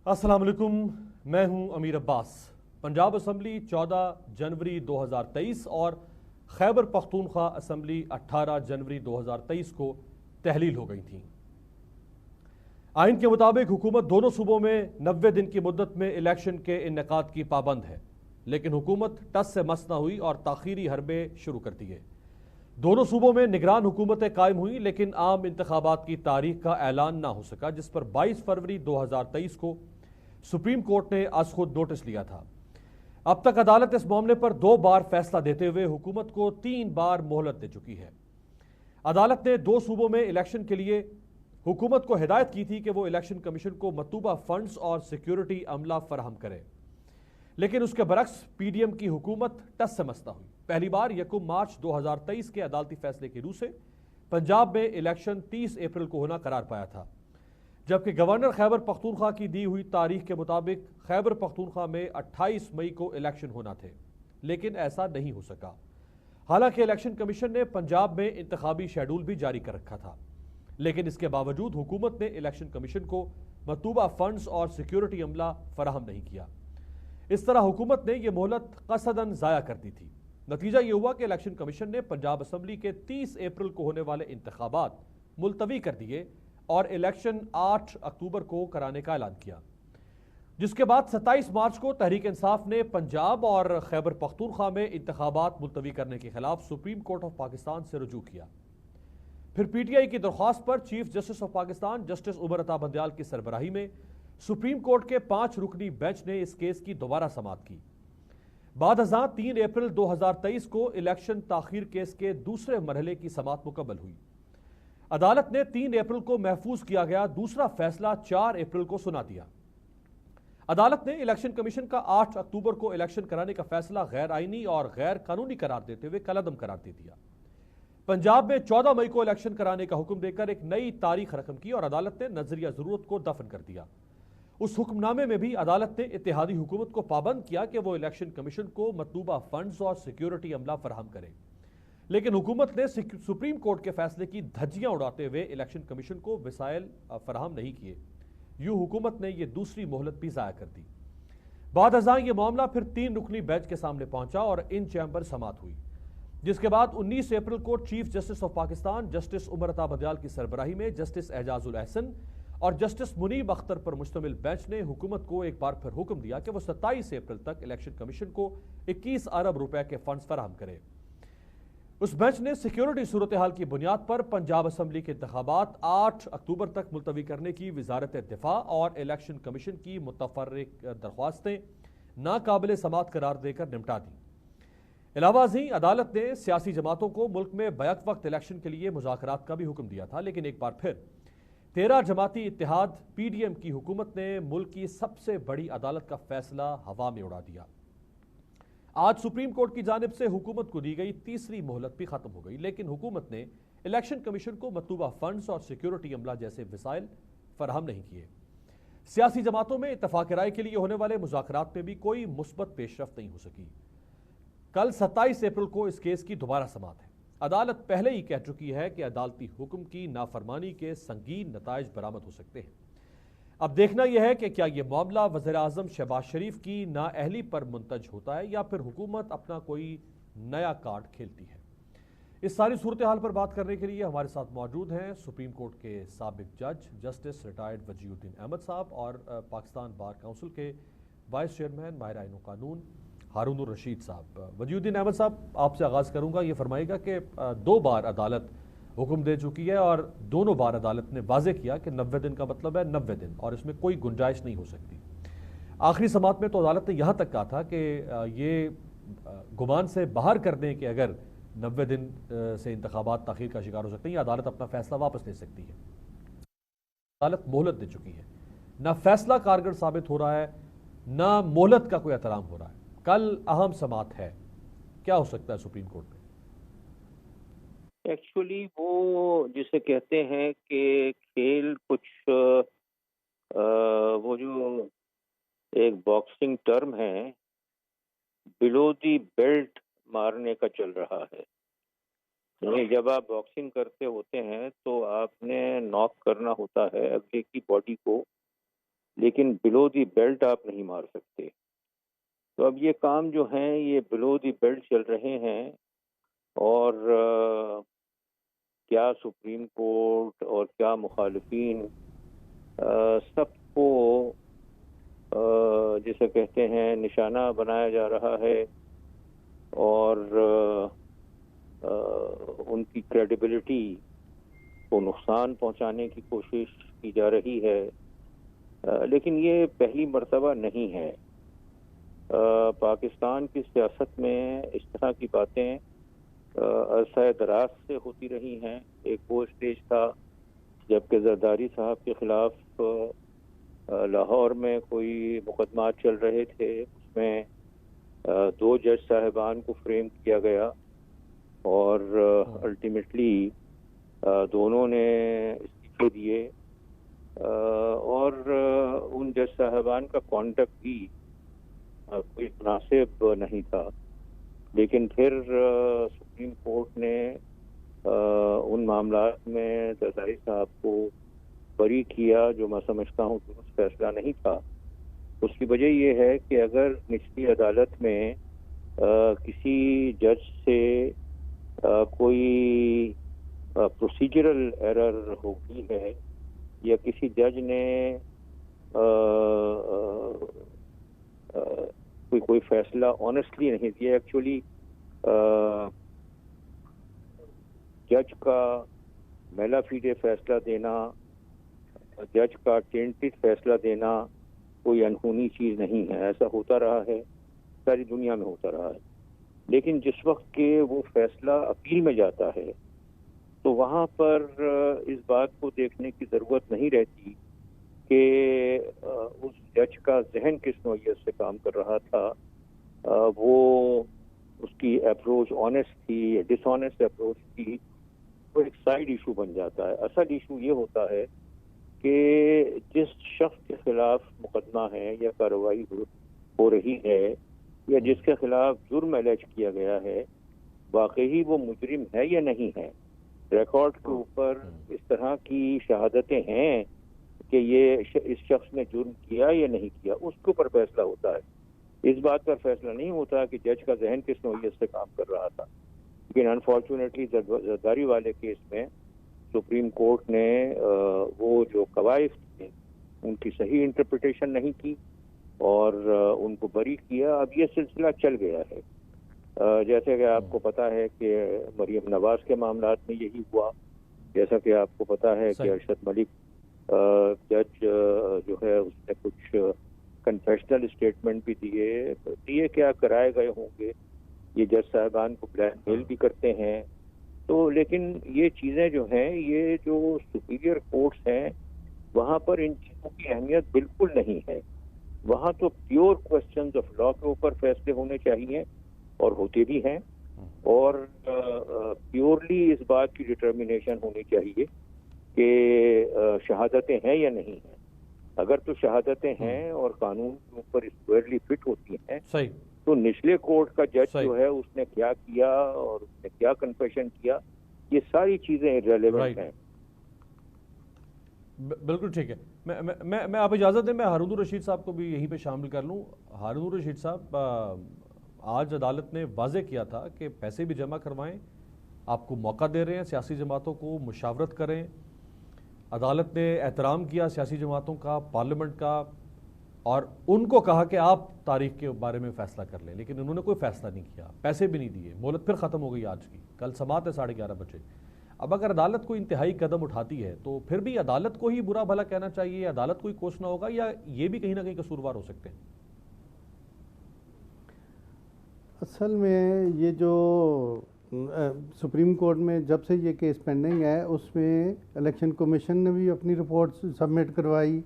अस्सलाम वालेकुम, मैं हूं अमीर अब्बास। पंजाब असम्बली 14 जनवरी 2023 और खैबर पख्तूनख्वा असम्बली 18 जनवरी 2023 को तहलील हो गई थी। आइन के मुताबिक हुकूमत दोनों सूबों में 90 दिन की मुद्दत में इलेक्शन के इनेकाद की पाबंद है, लेकिन हुकूमत टस से मस न हुई और ताखीरी हरबे शुरू कर दिए। दोनों सूबों में निगरान हुकूमतें कायम हुई, लेकिन आम इंतखाबात की तारीख का ऐलान ना हो सका, जिस पर 22 फरवरी 2023 को सुप्रीम कोर्ट ने आज खुद नोटिस लिया था। अब तक अदालत इस मामले पर 2 बार फैसला देते हुए हुकूमत को 3 बार मोहलत दे चुकी है। अदालत ने 2 सूबों में इलेक्शन के लिए हुकूमत को हिदायत की थी कि वो इलेक्शन कमीशन को मतलूबा फंड्स और सिक्योरिटी अमला फराहम करे, लेकिन उसके बरक्स पीडीएम की हुकूमत टस से मस न हुई। पहली बार 1 मार्च 2023 के अदालती फैसले की रूह से पंजाब में इलेक्शन 30 अप्रैल को होना करार पाया था, जबकि गवर्नर खैबर पख्तूनख्वा की दी हुई तारीख के मुताबिक खैबर पख्तूनख्वा में 28 मई को इलेक्शन होना थे, लेकिन ऐसा नहीं हो सका। हालांकि इलेक्शन कमीशन ने पंजाब में इंतखाबी शेड्यूल भी जारी कर रखा था, लेकिन इसके बावजूद हुकूमत ने इलेक्शन कमीशन को मतलूबा फंड्स और सिक्योरिटी अमला फराहम नहीं किया। इस तरह हुकूमत ने यह मोहलत कसदन जाया कर दी थी। नतीजा यह हुआ कि इलेक्शन कमीशन ने पंजाब असम्बली के 30 अप्रैल को होने वाले इंतखाबात मुलतवी कर दिए और इलेक्शन 8 अक्टूबर को कराने का ऐलान किया, जिसके बाद 27 मार्च को तहरीक इंसाफ ने पंजाब और खैबर पख्तूनख्वा में इंतखाबात मुलतवी करने के खिलाफ सुप्रीम कोर्ट ऑफ पाकिस्तान से रुजू किया। फिर पीटीआई की दरख्वास्त पर chief justice of Pakistan justice Umar Ata Bandial की सरबराही में सुप्रीम कोर्ट के 5 रुकनी बेंच ने इस केस की दोबारा समाअत की। बाद अज़ां 3 अप्रैल 2023 को इलेक्शन ताखीर केस के दूसरे मरहले की समाअत मुकम्मल हुई। अदालत ने 3 अप्रैल को महफूज किया गया दूसरा फैसला 4 अप्रैल को सुना दिया। अदालत ने इलेक्शन कमीशन का 8 अक्टूबर को इलेक्शन कराने का फैसला गैर आईनी और गैर कानूनी करार देते हुए कलअदम करार दे दिया। पंजाब में 14 मई को इलेक्शन कराने का हुक्म देकर एक नई तारीख रकम की और अदालत ने नजरिया जरूरत को दफन कर दिया। उस हुक्मनामे में भी अदालत ने इत्तेहादी हुकूमत को पाबंद किया कि वो इलेक्शन कमीशन को मतलूबा फंड्स और सिक्योरिटी अमला फराहम करे, लेकिन हुकूमत ने सुप्रीम कोर्ट के फैसले की धज्जियां उड़ाते हुए इलेक्शन कमीशन को वसाइल फराहम नहीं किए। यूं हुकूमत ने यह दूसरी मोहलत भी जाया कर दी। बाद अज़ां यह मामला फिर 3 रुकनी बेंच के सामने पहुंचा और इन चैम्बर समाअत हुई, जिसके बाद 19 अप्रैल को chief justice of Pakistan justice Umar Ata Bandial की सरबराही में जस्टिस एजाजुल अहसन और जस्टिस मुनीब अख्तर पर मुश्तमिल बेंच ने हुकूमत को एक बार फिर हुक्म दिया कि वह 27 अप्रैल तक इलेक्शन कमीशन को 21 अरब रुपए के फंड्स फराहम करे। उस बेंच ने सिक्योरिटी सूरत हाल की बुनियाद पर पंजाब असम्बली के इंतखाबात 8 अक्टूबर तक मुलतवी करने की वजारत दिफा और इलेक्शन कमीशन की मुतफर्रिक दरख्वास्तें नाकाबिल समाअत करार देकर निपटा दी। इलावा अज़ीं अदालत ने सियासी जमातों को मुल्क में बैक वक्त इलेक्शन के लिए मुज़ाकरात का भी हुक्म दिया था, लेकिन एक बार फिर 13 जमाती इत्तेहाद पीडीएम की हुकूमत ने मुल्क की सबसे बड़ी अदालत का फैसला हवा में उड़ा दिया। आज सुप्रीम कोर्ट की जानिब से हुकूमत को दी गई तीसरी मोहलत भी खत्म हो गई, लेकिन हुकूमत ने इलेक्शन कमीशन को मतलूबा फंड्स और सिक्योरिटी अमला जैसे वसाइल फराहम नहीं किए। सियासी जमातों में इत्तफाक राय के लिए होने वाले मुज़ाकरात में भी कोई मुस्बत पेशरफ्त नहीं हो सकी। कल 27 अप्रैल को इस केस की दोबारा समाअत है। अदालत पहले ही कह चुकी है कि अदालती हुक्म की नाफरमानी के संगीन नताइज बरामद हो सकते हैं। अब देखना यह है कि क्या यह मामला वज़ीर आज़म शहबाज शरीफ की नाअहली पर मुंतज होता है या फिर हुकूमत अपना कोई नया कार्ड खेलती है। इस सारी सूरत हाल पर बात करने के लिए हमारे साथ मौजूद हैं सुप्रीम कोर्ट के साबिक जज जस्टिस रिटायर्ड वजीउद्दीन अहमद साहब और पाकिस्तान बार काउंसिल के वाइस चेयरमैन माहिर आईन कानून हारून रशीद साहब। वजीउद्दीन अहमद साहब, आपसे आगाज़ करूँगा। ये फरमाइएगा कि 2 बार अदालत हुक्म दे चुकी है और दोनों बार अदालत ने वाजे किया कि 90 दिन का मतलब है 90 दिन और इसमें कोई गुंजाइश नहीं हो सकती। आखिरी समाअत में तो अदालत ने यहाँ तक कहा था कि ये गुमान से बाहर कर दें कि अगर 90 दिन से इंतखाबात ताख़ीर का शिकार हो सकते हैं या अदालत अपना फैसला वापस ले सकती है। अदालत मोहलत दे चुकी है, ना फैसला कारगर साबित हो रहा है, ना मोहलत का कोई एहतराम हो रहा है। कल अहम समाअत है, क्या हो सकता है सुप्रीम कोर्ट में? एक्चुअली वो जिसे कहते हैं कि खेल कुछ वो जो एक बॉक्सिंग टर्म है, बिलो दी बेल्ट मारने का चल रहा है। यानी जब आप बॉक्सिंग करते होते हैं तो आपने नॉक करना होता है अगले की बॉडी को लेकिन बिलो दी बेल्ट आप नहीं मार सकते। तो अब ये काम जो हैं ये बिलो दी बेल्ट चल रहे हैं, और क्या सुप्रीम कोर्ट और क्या मुखालिफिन सबको जिसे कहते हैं निशाना बनाया जा रहा है, और उनकी क्रेडिबिलिटी को नुकसान पहुंचाने की कोशिश की जा रही है। लेकिन ये पहली मर्तबा नहीं है। पाकिस्तान की सियासत में इस तरह की बातें अरसा दराज से होती रही हैं। एक वो स्टेज था जबकि जरदारी साहब के खिलाफ लाहौर में कोई मुकदमा चल रहे थे, उसमें 2 जज साहिबान को फ्रेम किया गया, और अल्टीमेटली दोनों ने इस्तीफे दिए, और उन जज साहिबान का कॉन्डक्ट भी कोई मुनासिब नहीं था। लेकिन फिर सुप्रीम कोर्ट ने उन मामलात में जरदारी साहब को बरी किया, जो मैं समझता हूँ दुरुस्त फैसला नहीं था। उसकी वजह यह है कि अगर निचली अदालत में किसी जज से कोई प्रोसीजरल एरर होती है, या किसी जज ने कोई फैसला ऑनेस्टली नहीं दिया, एक्चुअली जज का मेला फीडे फैसला देना, जज का टेंटेड फैसला देना कोई अनहोनी चीज़ नहीं है। ऐसा होता रहा है, सारी दुनिया में होता रहा है। लेकिन जिस वक्त के वो फैसला अपील में जाता है, तो वहाँ पर इस बात को देखने की ज़रूरत नहीं रहती कि उस जज का जहन किस नौइयत से काम कर रहा था। वो उसकी अप्रोच ऑनेस्ट थी या डिसऑनेस्ट अप्रोच थी, तो एक साइड इशू बन जाता है। असल इशू ये होता है कि जिस शख्स के खिलाफ मुकदमा है या कार्रवाई हो रही है, या जिसके खिलाफ जुर्म एलेज किया गया है, वाकई वो मुजरिम है या नहीं है। रिकॉर्ड के ऊपर इस तरह की शहादतें हैं कि ये इस शख्स ने जुर्म किया या नहीं किया, उसके ऊपर फैसला होता है। इस बात पर फैसला नहीं होता कि जज का जहन किस नौइयत से काम कर रहा था। लेकिन अनफॉर्चुनेटली जरदारी वाले केस में सुप्रीम कोर्ट ने वो जो कवायद थे उनकी सही इंटरप्रिटेशन नहीं की और उनको बरी किया। अब ये सिलसिला चल गया है। जैसे कि आपको पता है कि मरियम नवाज के मामलात में यही हुआ। जैसा कि आपको पता है कि अरशद मलिक जज जो है उसने कुछ कन्फेशनल स्टेटमेंट भी दिए क्या कराए गए होंगे। ये जज साहबान को ब्लैकमेल भी करते हैं। तो लेकिन ये चीज़ें जो हैं, ये जो सुपीरियर कोर्ट्स हैं, वहाँ पर इन चीज़ों की अहमियत बिल्कुल नहीं है। वहाँ तो प्योर क्वेश्चंस ऑफ लॉ के ऊपर फैसले होने चाहिए और होते भी हैं, और प्योरली इस बात की डिटर्मिनेशन होनी चाहिए कि शहादतें हैं या नहीं हैं। अगर तो शहादतें हैं और कानून के ऊपर स्क्वायरली फिट होती हैं, सही, तो निचले कोर्ट का जज जो है उसने क्या किया और उसने क्या कन्फेशन किया, ये सारी चीजें इररिलेवेंट हैं। बिल्कुल ठीक है। मैं आप इजाज़त दें, मैं हारून रशीद साहब को भी यहीं पे शामिल कर लूँ। हारून रशीद साहब, आज अदालत ने वाजे किया था कि पैसे भी जमा करवाएं, आपको मौका दे रहे हैं, सियासी जमातों को मुशावरत करें। अदालत ने एहतराम किया सियासी जमातों का, पार्लियामेंट का, और उनको कहा कि आप तारीख के बारे में फ़ैसला कर लें, लेकिन उन्होंने कोई फ़ैसला नहीं किया, पैसे भी नहीं दिए। मोहलत फिर ख़त्म हो गई आज की, कल समात है 11:30 बजे। अब अगर अदालत कोई इंतहाई कदम उठाती है तो फिर भी अदालत को ही बुरा भला कहना चाहिए, अदालत को ही कोसना होगा, या ये भी कहीं ना कहीं कसूरवार हो सकते हैं? असल में ये जो सुप्रीम कोर्ट में जब से ये केस पेंडिंग है, उसमें इलेक्शन कमीशन ने भी अपनी रिपोर्ट सबमिट करवाई,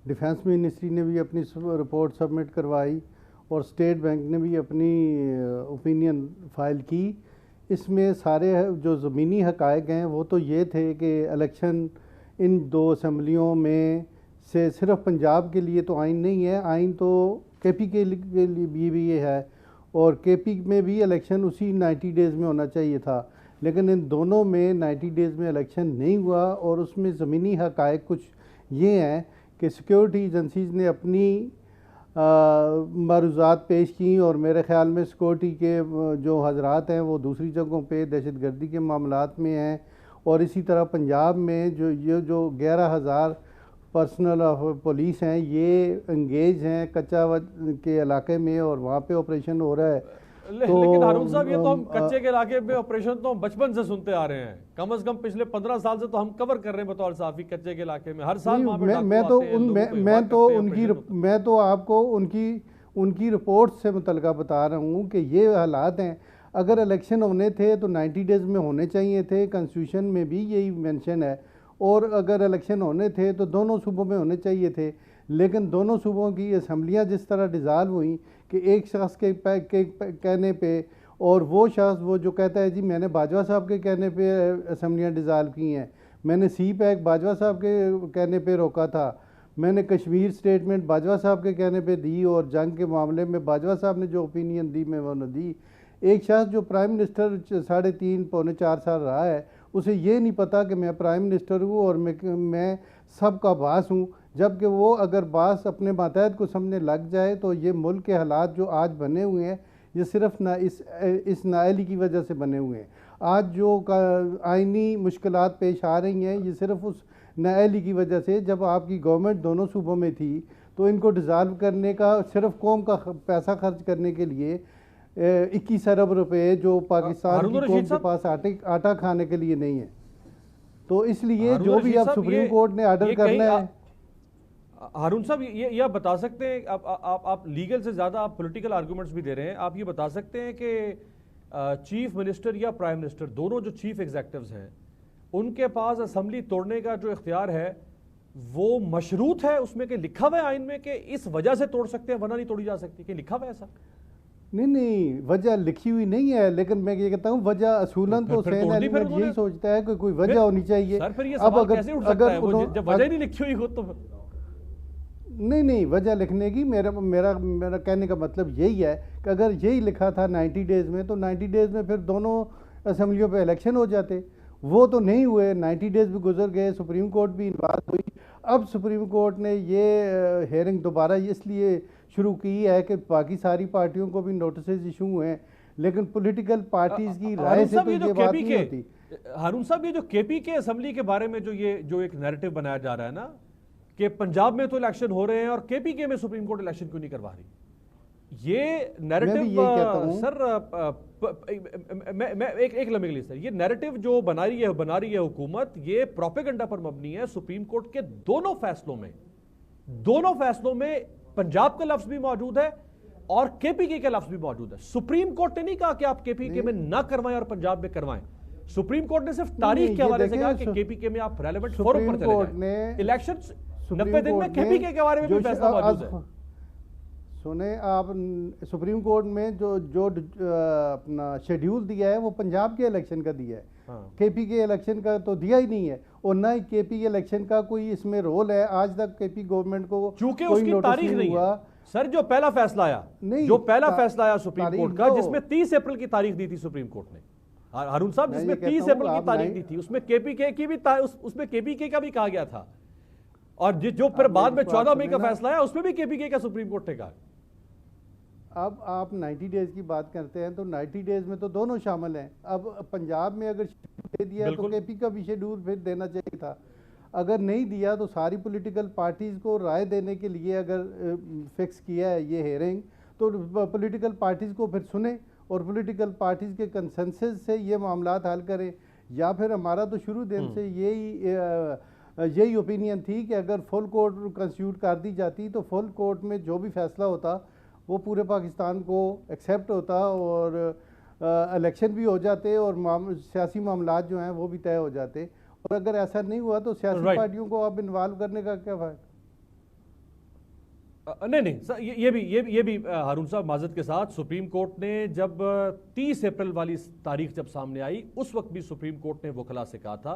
डिफेंस मिनिस्ट्री ने भी अपनी रिपोर्ट सबमिट करवाई, और स्टेट बैंक ने भी अपनी ओपिनियन फाइल की। इसमें सारे जो ज़मीनी हक़ाइक़ हैं वो तो ये थे कि इलेक्शन इन 2 असम्बलियों में से सिर्फ पंजाब के लिए तो आइन नहीं है, आइन तो केपी के लिए भी ये है, और केपी में भी इलेक्शन उसी 90 डेज़ में होना चाहिए था। लेकिन इन दोनों में 90 डेज़ में इलेक्शन नहीं हुआ, और उसमें ज़मीनी हक़ाइक़ कुछ ये हैं कि सिक्योरिटी एजेंसीज ने अपनी मारूज़ात पेश की और मेरे ख़्याल में सिक्योरिटी के जो हजरात हैं वो दूसरी जगहों पे दहशतगर्दी के मामलात में हैं। और इसी तरह पंजाब में जो 11,000 पर्सनल ऑफ पुलिस हैं ये इंगेज हैं कच्चावद के इलाके में और वहाँ पे ऑपरेशन हो रहा है। लेकिन हारून साहब, ये तो हम कच्चे के इलाके में ऑपरेशन तो हम बचपन से सुनते आ रहे हैं। कम से कम पिछले 15 साल से तो हम कवर कर रहे हैं बतौर साफी कच्चे के इलाके में हर साल। मैं तो आपको उनकी रिपोर्ट से मुतलका बता रहा हूँ कि ये हालात हैं। अगर इलेक्शन होने थे तो 90 डेज़ में होने चाहिए थे, कॉन्स्टिट्यूशन में भी यही मेंशन है। और अगर इलेक्शन होने थे तो दोनों सूबों में होने चाहिए थे, लेकिन दोनों सूबों की असम्बलियाँ जिस तरह डिज़ाल्व हुई कि एक शख्स के कहने पे, और वो शख्स वो जो कहता है जी मैंने बाजवा साहब के कहने पे असम्बलियाँ डिज़ाल्व की हैं, मैंने सी पैक बाजवा साहब के कहने पे रोका था, मैंने कश्मीर स्टेटमेंट बाजवा साहब के कहने पे दी और जंग के मामले में बाजवा साहब ने जो ओपिनियन दी मैं वो न दी। एक शख्स जो प्राइम मिनिस्टर 3.5 पौने 4 साल रहा है, उसे ये नहीं पता कि मैं प्राइम मिनिस्टर हूँ और मैं सबका बास हूँ, जबकि वो अगर बास अपने मातहत को समझने लग जाए तो ये मुल्क के हालात जो आज बने हुए हैं ये सिर्फ ना इस नाअहली की वजह से बने हुए हैं। आज जो आइनी मुश्किलात पेश आ रही हैं ये सिर्फ उस नाअहली की वजह से। जब आपकी गवर्नमेंट दोनों सूबों में थी तो इनको डिज़ाल्व करने का सिर्फ कौम का पैसा खर्च करने के लिए 21 अरब रुपए जो पाकिस्तान की कौम के पास आटा खाने के लिए नहीं है। तो इसलिए जो भी अब सुप्रीम कोर्ट ने ऑर्डर करना है। हारून साहब, ये आप बता सकते हैं, आप लीगल से ज़्यादा आप पॉलिटिकल आर्गूमेंट्स भी दे रहे हैं, आप ये बता सकते हैं कि चीफ मिनिस्टर या प्राइम मिनिस्टर दोनों जो चीफ एग्जेक्टिव्स हैं उनके पास असम्बली तोड़ने का जो इख्तियार है वो मशरूत है उसमें, कि लिखा हुआ है आइन में कि इस वजह से तोड़ सकते हैं वरना नहीं तोड़ी जा सकती, कि लिखा हुआ है ऐसा? नहीं, वजह लिखी हुई नहीं है, लेकिन मैं ये कहता हूँ वजह असूलन तो सेन एलिमेंट यही सोचता है कि कोई वजह होनी चाहिए। सर फिर ये सवाल कैसे उठ सकता है जब वजह नहीं लिखी हुई हो तो? नहीं, वजह लिखने की मेरा कहने का मतलब यही है कि अगर यही लिखा था 90 डेज़ में तो 90 डेज़ में फिर दोनों असम्बलियों पे इलेक्शन हो जाते। वो तो नहीं हुए, 90 डेज़ भी गुजर गए, सुप्रीम कोर्ट भी इन्वाल्व हुई। अब सुप्रीम कोर्ट ने ये हेयरिंग दोबारा इसलिए शुरू की है कि बाकी सारी पार्टियों को भी नोटिस इशू हुए हैं, लेकिन पॉलिटिकल पार्टीज की राय से तो ये बात नहीं होती। हारून साहब, ये जो केपीके असम्बली के बारे में जो एक नैरेटिव बनाया जा रहा है ना कि पंजाब में तो इलेक्शन हो रहे हैं और केपीके में सुप्रीम कोर्ट इलेक्शन क्यों नहीं करवा रही, ये नैरेटिव सर मैं एक लम्हे के लिए सर, ये नैरेटिव जो बना रही है हुकूमत, ये प्रोपेगेंडा पर मबनी है। सुप्रीम कोर्ट के दोनों फैसलों में पंजाब का लफ्ज भी मौजूद है और केपीके का लफ्ज भी मौजूद है। सुप्रीम कोर्ट ने नहीं कहा कि आप केपीके में ना करवाएं और पंजाब में करवाएं। सुप्रीम कोर्ट ने सिर्फ तारीख के हवाले से कहा कि केपीके में आप रेलेवेंट फोरम पर चले जाएं। इलेक्शन 90 दिन में केपीके के बारे में भी फैसला मौजूद है। सुने आप, सुप्रीम कोर्ट में जो अपना शेड्यूल दिया है वो पंजाब के इलेक्शन का दिया है। केपीके इलेक्शन का तो दिया ही नहीं है और ना ही केपी इलेक्शन का कोई इसमें रोल है। आज तक केपी गवर्नमेंट को चूंकि उसकी तारीख नहीं हुआ सर, जो पहला फैसला आया सुप्रीम कोर्ट का, जिसमें 30 अप्रैल की तारीख दी थी सुप्रीम कोर्ट ने, हारून साहब, जिसमें 30 अप्रैल की तारीख दी थी उसमें केपीके की भी उसमें केपीके का भी कहा गया था, और जो फिर बाद में 14 मई का फैसला आया उसमें भी केपीके का सुप्रीम कोर्ट ने कहा। अब आप 90 डेज़ की बात करते हैं तो 90 डेज़ में तो दोनों शामिल हैं। अब पंजाब में अगर शेड्यूल दे दिया तो केपी का भी शेड्यूल फिर देना चाहिए था। अगर नहीं दिया तो सारी पॉलिटिकल पार्टीज़ को राय देने के लिए अगर फिक्स किया है ये हेयरिंग, तो पॉलिटिकल पार्टीज़ को फिर सुने और पॉलिटिकल पार्टीज़ के कंसेंसस से ये मामलात हल करें। या फिर हमारा तो शुरू दिन से यही ओपिनियन थी कि अगर फुल कोर्ट कंस्टिट्यूट कर दी जाती तो फुल कोर्ट में जो भी फैसला होता वो पूरे पाकिस्तान को एक्सेप्ट होता और इलेक्शन भी हो जाते और सियासी मामलात जो हैं वो भी तय हो जाते। और अगर ऐसा नहीं हुआ तो सियासी पार्टियों को अब इन्वॉल्व करने का क्या फायदा? नहीं सर, ये भी हारून साहब माजरत के साथ, सुप्रीम कोर्ट ने जब 30 अप्रैल वाली तारीख जब सामने आई उस वक्त भी सुप्रीम कोर्ट ने वकला से कहा था,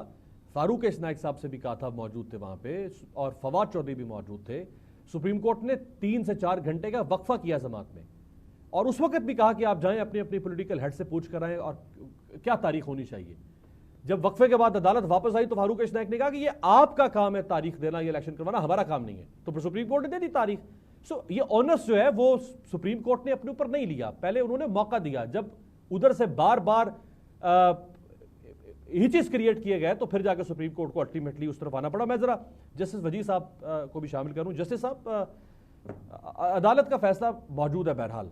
फारूक इस्नाइक साहब से भी कहा था, मौजूद थे वहां पे, और फवाद चौधरी भी मौजूद थे। सुप्रीम कोर्ट ने 3 से 4 घंटे का वक्फा किया समात में और उस वक्त भी कहा कि आप जाएं अपनी अपनी पॉलिटिकल हेड से पूछ कर आएं और क्या तारीख होनी चाहिए। जब वक्फे के बाद अदालत वापस आई तो फारूक एश नायक ने कहा कि ये आपका काम है तारीख देना, ये इलेक्शन करवाना हमारा काम नहीं है। तो फिर सुप्रीम कोर्ट ने दे दी तारीख। सो ये ऑनर्स जो है वो सुप्रीम कोर्ट ने अपने ऊपर नहीं लिया, पहले उन्होंने मौका दिया। जब उधर से बार बार हिचेस क्रिएट किए गए तो फिर जाकर सुप्रीम कोर्ट को अल्टीमेटली उस तरफ आना पड़ा। मैं जरा जस्टिस वजीर साहब को भी शामिल करूं। जस्टिस साहब, अदालत का फैसला मौजूद है बहरहाल,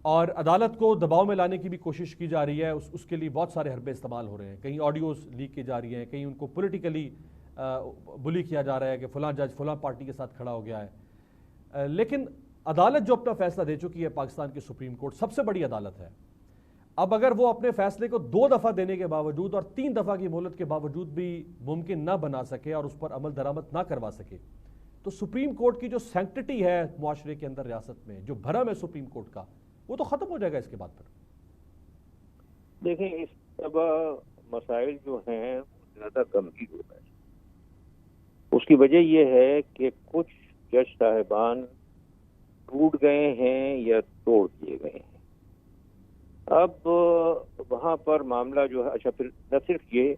और अदालत को दबाव में लाने की भी कोशिश की जा रही है। उसके लिए बहुत सारे हरबे इस्तेमाल हो रहे हैं, कहीं ऑडियोज लीक की जा रही हैं, कहीं उनको पॉलिटिकली बुली किया जा रहा है कि फलां जज फलां पार्टी के साथ खड़ा हो गया है। लेकिन अदालत जो अपना फैसला दे चुकी है, पाकिस्तान की सुप्रीम कोर्ट सबसे बड़ी अदालत है, अब अगर वो अपने फैसले को 2 दफ़ा देने के बावजूद और 3 दफ़ा की मोहलत के बावजूद भी मुमकिन ना बना सके और उस पर अमल दरामद ना करवा सके, तो सुप्रीम कोर्ट की जो सैंक्टिटी है मुआशरे के अंदर, रियासत में जो भरम है सुप्रीम कोर्ट का, वो तो खत्म हो जाएगा इसके बाद। फिर देखें, इस तरह मसाइल जो हैं ज्यादा गंभीर हो गए। उसकी वजह यह है कि कुछ जज साहिबान टूट गए हैं या तोड़ दिए गए हैं। अब वहाँ पर मामला जो है, अच्छा फिर न सिर्फ ये,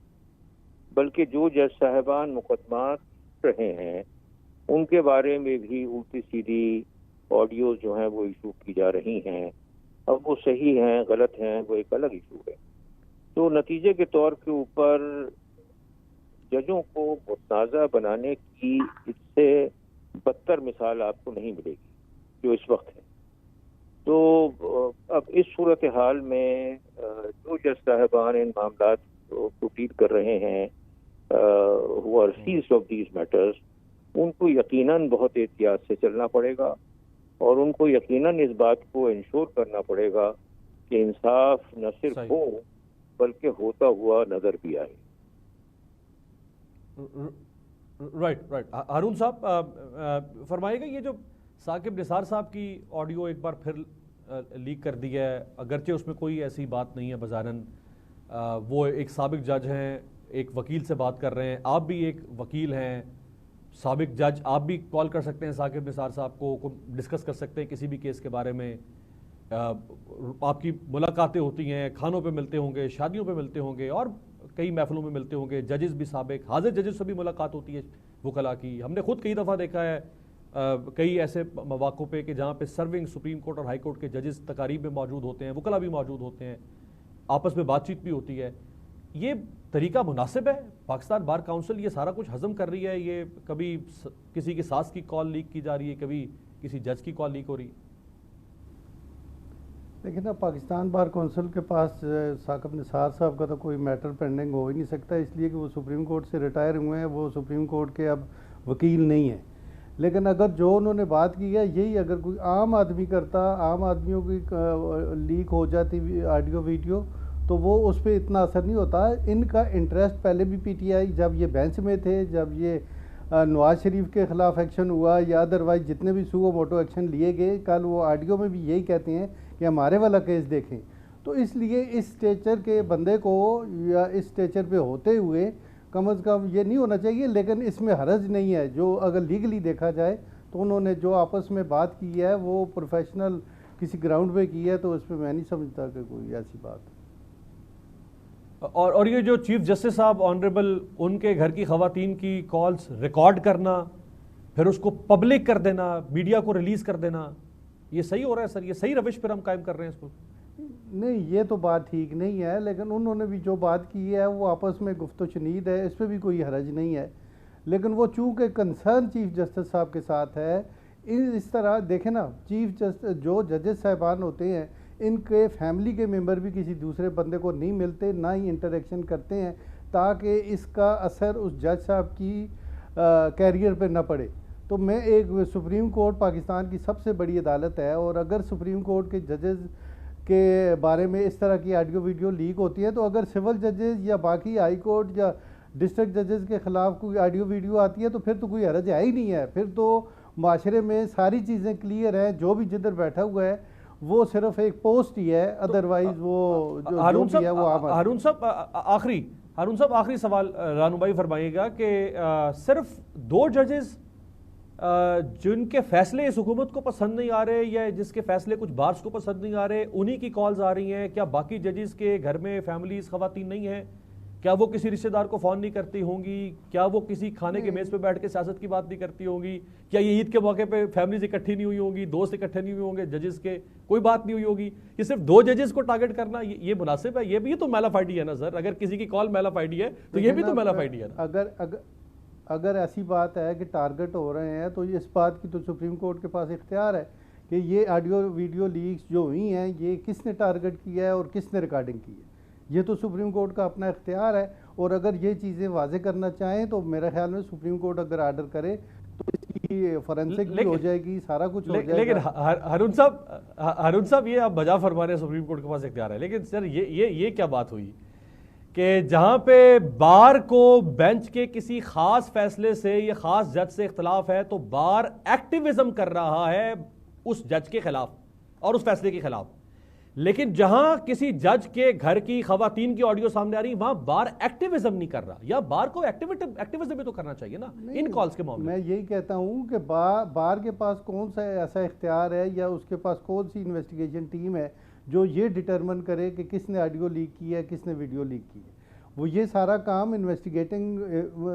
बल्कि जो जज साहिबान मुकदमात रहे हैं उनके बारे में भी उल्टी सीधी ऑडियो जो हैं वो इशू की जा रही हैं। अब वो सही हैं गलत हैं वो एक अलग इशू है। तो नतीजे के तौर के ऊपर जजों को मुतनाज़ा बनाने की इससे बदतर मिसाल आपको नहीं मिलेगी जो इस वक्त है। तो अब इस सूरत हाल में जो जज साहिबान इन मामला को डील कर रहे हैं, who are seized of these matters, उनको यकीनन बहुत एहतियात से चलना पड़ेगा और उनको यकीनन इस बात को इंश्योर करना पड़ेगा कि इंसाफ न सिर्फ हो बल्कि होता हुआ नजर भी आए। राइट। हारून साहब फरमाइएगा, ये जो साकिब निसार साहब की ऑडियो एक बार फिर लीक कर दी है, अगरचे उसमें कोई ऐसी बात नहीं है बज़ाहिरन, वो एक साबिक जज हैं, एक वकील से बात कर रहे हैं, आप भी एक वकील हैं, साबिक जज, आप भी कॉल कर सकते हैं साकिब निसार साहब को डिस्कस कर सकते हैं किसी भी केस के बारे में। आपकी मुलाकातें होती हैं, खानों पे मिलते होंगे, शादियों पे मिलते होंगे और कई महफिलों में मिलते होंगे। जजेस भी साबिक हाजिर जजेस से भी मुलाकात होती है वकला की। हमने खुद कई दफ़ा देखा है कई ऐसे मौक़ों पे कि जहाँ पे सर्विंग सुप्रीम कोर्ट और हाई कोर्ट के जजेस तकारीब में मौजूद होते हैं, वकला भी मौजूद होते हैं, आपस में बातचीत भी होती है। ये तरीका मुनासिब है? पाकिस्तान बार काउंसिल ये सारा कुछ हजम कर रही है? ये कभी किसी की सास की कॉल लीक की जा रही है, कभी किसी जज की कॉल लीक हो रही है। लेकिन ना पाकिस्तान बार काउंसिल के पास साकिब निसार साहब का तो कोई मैटर पेंडिंग हो ही नहीं सकता, इसलिए कि वो सुप्रीम कोर्ट से रिटायर हुए हैं, वो सुप्रीम कोर्ट के अब वकील नहीं हैं। लेकिन अगर जो उन्होंने बात की है यही अगर कोई आम आदमी करता, आम आदमियों की लीक हो जाती ऑडियो वीडियो, तो वो उस पर इतना असर नहीं होता। इनका इंटरेस्ट पहले भी पीटीआई जब ये बेंच में थे, जब ये नवाज शरीफ के ख़िलाफ़ एक्शन हुआ या अदरवाइज जितने भी सुओ मोटो एक्शन लिए गए, कल वो ऑडियो में भी यही कहते हैं कि हमारे वाला केस देखें। तो इसलिए इस स्टेचर के बंदे को या इस स्टेचर पे होते हुए कम अज़ कम ये नहीं होना चाहिए। लेकिन इसमें हरज नहीं है, जो अगर लीगली देखा जाए तो उन्होंने जो आपस में बात की है वो प्रोफेशनल किसी ग्राउंड पे की है, तो उस पर मैं नहीं समझता कि कोई ऐसी बात है। और ये जो चीफ जस्टिस साहब ऑनरेबल, उनके घर की ख़वातीन की कॉल्स रिकॉर्ड करना, फिर उसको पब्लिक कर देना, मीडिया को रिलीज़ कर देना, ये सही हो रहा है सर? ये सही रविश पर हम कायम कर रहे हैं इसको? नहीं, ये तो बात ठीक नहीं है, लेकिन उन्होंने भी जो बात की है वो आपस में गुफ्तो शनीद है, इस पर भी कोई हरज नहीं है। लेकिन वो चूँकि कंसर्न चीफ जस्टिस साहब के साथ है, इस तरह देखें ना, चीफ जस्टिस जो जजेस साहिबान होते हैं इनके फैमिली के मेंबर भी किसी दूसरे बंदे को नहीं मिलते, ना ही इंटरेक्शन करते हैं, ताकि इसका असर उस जज साहब की कैरियर पे ना पड़े। तो मैं एक सुप्रीम कोर्ट पाकिस्तान की सबसे बड़ी अदालत है, और अगर सुप्रीम कोर्ट के जजेस के बारे में इस तरह की ऑडियो वीडियो लीक होती है, तो अगर सिविल जजेस या बाकी हाई कोर्ट या डिस्ट्रिक्ट जजेस के ख़िलाफ़ कोई ऑडियो वीडियो आती है तो फिर तो कोई हरज है ही नहीं है। फिर तो माशरे में सारी चीज़ें क्लियर हैं, जो भी जिधर बैठा हुआ है वो सिर्फ एक पोस्ट ही है, अदरवाइज वो जो भी है वो आम। हारून साहब आखिरी सवाल रानूबाई फरमाइएगा कि सिर्फ 2 जजेस जिनके फैसले इस हुकूमत को पसंद नहीं आ रहे या जिसके फैसले कुछ बार्स को पसंद नहीं आ रहे, उन्हीं की कॉल्स आ रही हैं? क्या बाकी जजेस के घर में फैमिलीज खवातीन नहीं हैं? क्या वो किसी रिश्तेदार को फोन नहीं करती होंगी? क्या वो किसी खाने के मेज पे बैठ के सियासत की बात नहीं करती होंगी? क्या ये ईद के मौके पे फैमिलीज इकट्ठी नहीं हुई होंगी, दोस्त इकट्ठे नहीं हुए होंगे, जजेस के कोई बात नहीं हुई होगी? ये सिर्फ 2 जजेस को टारगेट करना ये मुनासिब है? ये भी तो मैलाफाइडी है ना सर। अगर किसी की कॉल मैलाफाइडी है तो ये भी तो मैलाफाइडी है ना। अगर ऐसी बात है कि टारगेट हो रहे हैं तो इस बात की तो सुप्रीम कोर्ट के पास इख्तियार है कि ये ऑडियो वीडियो लीक्स जो हुई हैं ये किसने टारगेट किया है और किसने रिकॉर्डिंग की है, ये तो सुप्रीम कोर्ट का अपना इख्तियार है। और अगर ये चीज़ें वाजे करना चाहें तो मेरे ख्याल में सुप्रीम कोर्ट अगर आर्डर करे तो इसकी फॉरेंसिक भी हो जाएगी, सारा कुछ हो जाएगा। लेकिन हारून साहब ये आप बजा फरमा रहे हैं सुप्रीम कोर्ट के पास इख्तियार है, लेकिन सर ये क्या बात हुई कि जहां पे बार को बेंच के किसी खास फैसले से या खास जज से इख्तलाफ है तो बार एक्टिविज्म कर रहा है उस जज के खिलाफ और उस फैसले के खिलाफ, लेकिन जहां किसी जज के घर की खवातीन की ऑडियो सामने आ रही वहां बार एक्टिविज्म नहीं कर रहा। या बार को एक्टिविज्म भी तो करना चाहिए ना इन कॉल्स के मामले। मैं यही कहता हूं कि बार के पास कौन सा ऐसा इख्तियार है या उसके पास कौन सी इन्वेस्टिगेशन टीम है जो ये डिटरमिन करे कि किसने ऑडियो लीक की है, किसने वीडियो लीक की है। वो ये सारा काम इन्वेस्टिगेटिंग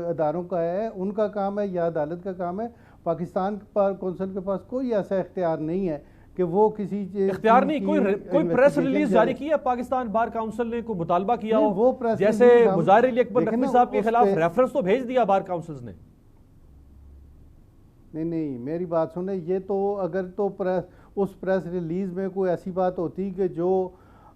अदारों का है, उनका काम है या अदालत का काम है। पाकिस्तान बार कौंसिल के पास कोई ऐसा इख्तियार नहीं है कि वो किसी इख्तियार नहीं, कोई प्रेस रिलीज जारी की है पाकिस्तान बार काउंसिल ने, कोई मुतालबा किया हो? वो प्रेस जैसे मुज़ाहिर अली अकबर नकवी साहब के खिलाफ रेफरेंस तो भेज दिया बार काउंसिल्स ने। नहीं, मेरी बात सुने, ये तो अगर तो उस प्रेस रिलीज में कोई ऐसी बात होती कि जो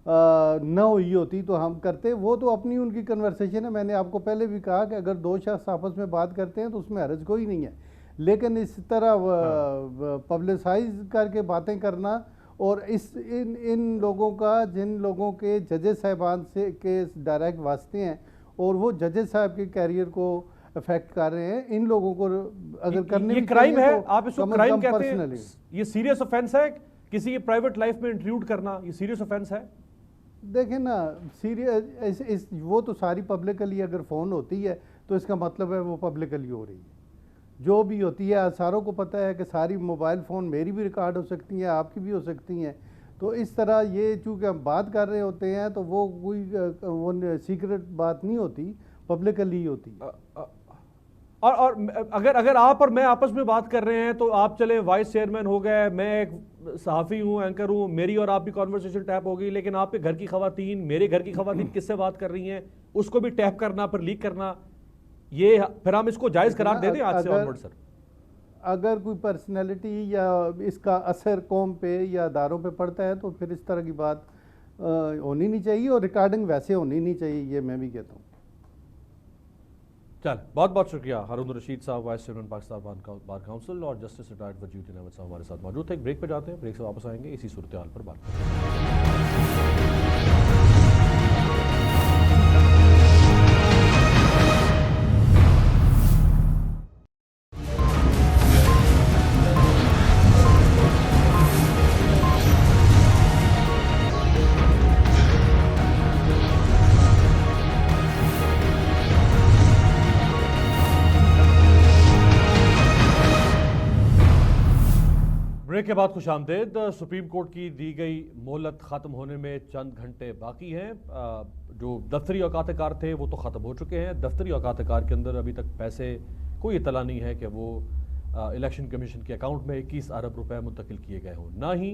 न हुई होती तो हम करते, वो तो अपनी उनकी कन्वर्सेशन है। मैंने आपको पहले भी कहा कि अगर 2 शख्स आपस में बात करते हैं तो उसमें हर्ज कोई नहीं है, लेकिन इस तरह पब्लिसाइज करके बातें करना और इन लोगों का, जिन लोगों के जजेस साहिबान से के डायरेक्ट वास्ते हैं और वो जजेस साहब के कैरियर को अफेक्ट कर रहे हैं, इन लोगों को अगर करने ये क्राइम है, आप इसको क्राइम कहते हैं? ये सीरियस ऑफेंस है किसी की प्राइवेट लाइफ में इंट्रूड करना, ये सीरियस ऑफेंस है? देखें ना, सीरियस वो तो सारी पब्लिकली अगर फ़ोन होती है तो इसका मतलब है वो पब्लिकली हो रही है। जो भी होती है सारों को पता है कि सारी मोबाइल फ़ोन मेरी भी रिकॉर्ड हो सकती हैं, आपकी भी हो सकती हैं। तो इस तरह ये चूँकि हम बात कर रहे होते हैं तो वो कोई वो सीक्रेट बात नहीं होती, पब्लिकली होती। और अगर आप और मैं आपस में बात कर रहे हैं तो आप चले वाइस चेयरमैन हो गए, मैं एक सहाफ़ी हूँ, एंकर हूँ, मेरी और आपकी कॉन्वर्सेशन टैप हो गई, लेकिन आपके घर की खवातीन, मेरे घर की खवातीन किससे बात कर रही हैं उसको भी टैप करना, फिर लीक करना, ये फिर हम इसको जायज़ करार दे दें आज से ऑनवर्ड? सर अगर कोई पर्सनैलिटी या इसका असर कौम पे या अदारों पे पड़ता है तो फिर इस तरह की बात होनी नहीं चाहिए और रिकॉर्डिंग वैसे होनी नहीं चाहिए, ये मैं भी कहता हूँ। चल, बहुत बहुत शुक्रिया हारून रशीद साहब, vice chairman Pakistan bar council, और जस्टिस रिटायर्ड वजीउद्दीन अहमद साहब हमारे साथ मौजूद थे। एक ब्रेक पे जाते हैं, ब्रेक से वापस आएंगे, इसी सूरत हाल पर बात करेंगे। ब्रेक के बाद खुशामदेद। सुप्रीम कोर्ट की दी गई मोहलत ख़त्म होने में चंद घंटे बाकी हैं। जो दफ्तरी औकात कार थे वो तो ख़त्म हो चुके हैं। दफ्तरी औकात कार के अंदर अभी तक पैसे कोई इतला नहीं है कि वो इलेक्शन कमीशन के अकाउंट में 21 अरब रुपए मुंतकिल किए गए हों। ना ही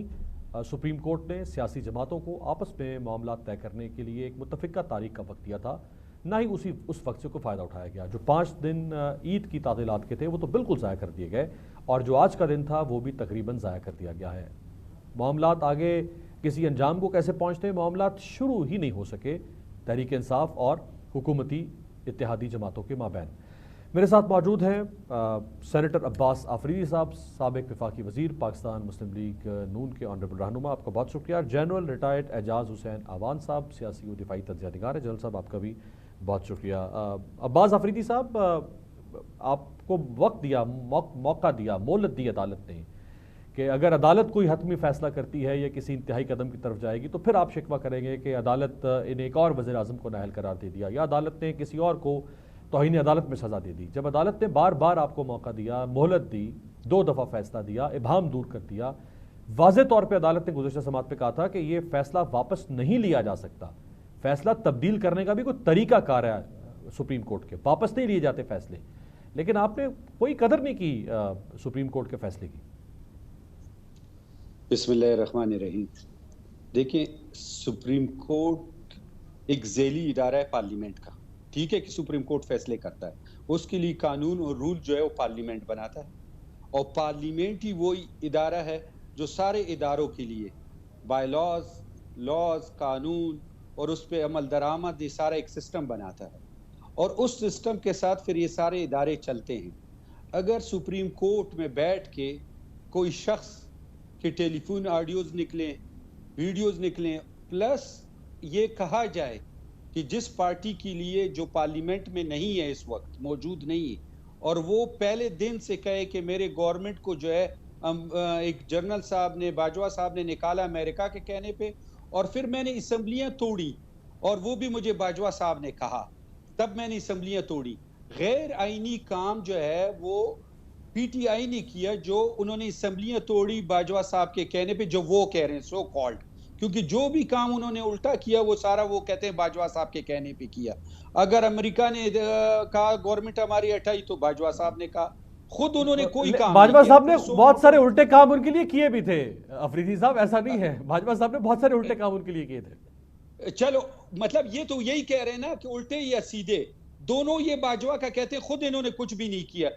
सुप्रीम कोर्ट ने सियासी जमातों को आपस में मामला तय करने के लिए एक मुतफ़िका तारीख का वक्त दिया था, ना ही उस वक्त से कोई फ़ायदा उठाया गया। जो 5 दिन ईद की तातीलात के थे वो तो बिल्कुल ज़ाया कर दिए गए, और जो आज का दिन था वो भी तकरीबन ज़ाया कर दिया गया है। मामलात आगे किसी अंजाम को कैसे पहुँचते, मामलात शुरू ही नहीं हो सके तहरीक इंसाफ और हुकूमती इत्तेहादी जमातों के माबैन। मेरे साथ मौजूद हैं सेनेटर अब्बास आफरीदी साहब, साबिक वफाकी वज़ीर, पाकिस्तान मुस्लिम लीग नून के ऑनरेबल रहनुमा, आपका बहुत शुक्रिया। जनरल रिटायर्ड एजाज हुसैन आवान साहब, सियासी व दिफाई तज्ज़ियातगार है। जनरल साहब आपका भी बहुत शुक्रिया। अब्बास आफरीदी साहब, आपको वक्त दिया, मौका दिया, मोहलत दी अदालत ने कि अगर अदालत कोई हतमी फैसला करती है या किसी इंतहाई कदम की तरफ जाएगी तो फिर आप शिकवा करेंगे कि अदालत इन्हें एक और वज़ीर आज़म को नाअहल करार दे दिया या अदालत ने किसी और को तौहीन अदालत में सज़ा दे दी। जब अदालत ने बार बार आपको मौका दिया, मोहलत दी, 2 दफ़ा फैसला दिया, इबाहम दूर कर दिया, वाज़े तौर पर अदालत ने गुज़श्ता समात पे कहा था कि यह फैसला वापस नहीं लिया जा सकता, फैसला तब्दील करने का भी कोई तरीका कार है सुप्रीम कोर्ट के, वापस नहीं लिए जाते फैसले, लेकिन आपने कोई कदर नहीं की सुप्रीम कोर्ट के फैसले की। बिस्मिल्लाहिर्रहमानिर्रहीम। देखिए, सुप्रीम कोर्ट एक ज़ेली इदारा है पार्लियामेंट का। ठीक है कि सुप्रीम कोर्ट फैसले करता है, उसके लिए कानून और रूल जो है वो पार्लियामेंट बनाता है, और पार्लियामेंट ही वो इदारा है जो सारे इदारों के लिए बायलॉज, लॉज, कानून और उस पर अमल दरामद, ये सारा एक सिस्टम बनाता है, और उस सिस्टम के साथ फिर ये सारे इदारे चलते हैं। अगर सुप्रीम कोर्ट में बैठ के कोई शख्स के टेलीफोन ऑडियोज निकलें, वीडियोज निकलें, प्लस ये कहा जाए कि जिस पार्टी के लिए जो पार्लियामेंट में नहीं है, इस वक्त मौजूद नहीं है, और वो पहले दिन से कहे कि मेरे गवर्नमेंट को जो है एक जनरल साहब ने, बाजवा साहब ने निकाला अमेरिका के कहने पे, और फिर मैंने असम्बलियां तोड़ी, और वो भी मुझे बाजवा साहब ने कहा, तब मैंने असम्बलियां तोड़ी। गैर आईनी काम जो है वो पीटीआई ने किया, जो उन्होंने असम्बलियां तोड़ी बाजवा साहब के कहने पे, जो वो कह रहे हैं सो कॉल्ड, क्योंकि जो भी काम उन्होंने उल्टा किया वो सारा वो कहते हैं बाजवा साहब के कहने पे किया। अगर अमेरिका ने कहा गवर्नमेंट हमारी हटाई, तो बाजवा साहब ने कहा, खुद उन्होंने कोई काम बाजवा नहीं किया। साहब ने बहुत सारे उल्टे काम उनके लिए किए भी थे अफरीदी साहब, ऐसा नहीं है, बाजवा साहब ने बहुत सारे उल्टे काम उनके लिए किए थे। चलो, मतलब ये तो यही कह रहे हैं ना कि उल्टे या सीधे दोनों, ये बाजवा का कहते हैं, खुद इन्होंने कुछ भी नहीं किया।